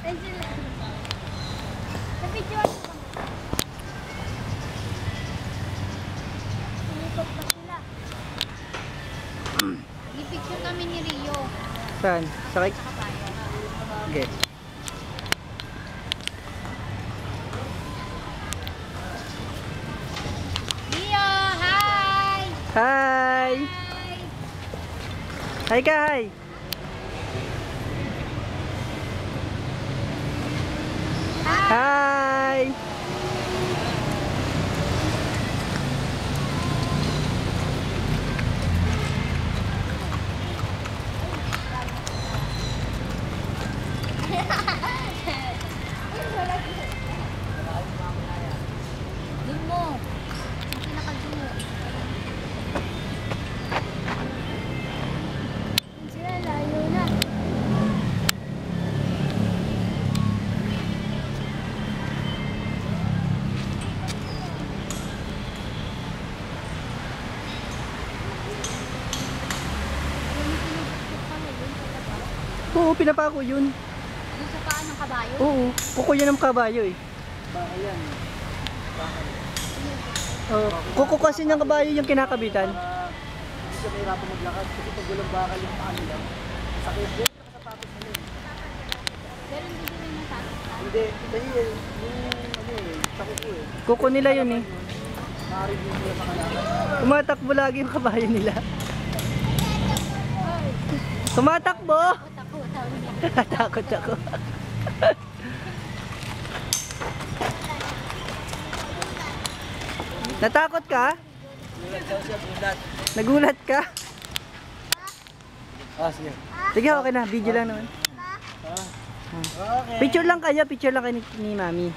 Sa video ako ba? Sinikot pa sila. I-picture kami ni Rio. Saan? Sakay? Sa kabayo. Okay. Rio, hi! Hi! Hi! Hi ka, hi! Hi! Dun mo. Ang pinakadulo. Sila layo na. Oo, pinapako yun. Yung sa paa ng kabayo? Oo, kuko yan ng kabayo eh. Baka yan. Kuko kasi ng kabayo yung kinakabitan. Hindi siya mahirapan maglakad kasi pag walang bakal yung paa nila. Sakit din nakasapatos na yun. Pero hindi din yung masakit. Hindi, dahil yung ano eh, sa kuko eh. Kuko nila yun eh. Maaaring hindi sila makalakad. Tumatakbo lagi yung kabayo nila. Tumatakbo! Ako, tawag niya. Takot ako. Natakot ka? Gulat daw siya, gulat. Nagulat ka? Sige. Sige, okay na. Video lang naman. Okay. Picture lang kayo ni Mami.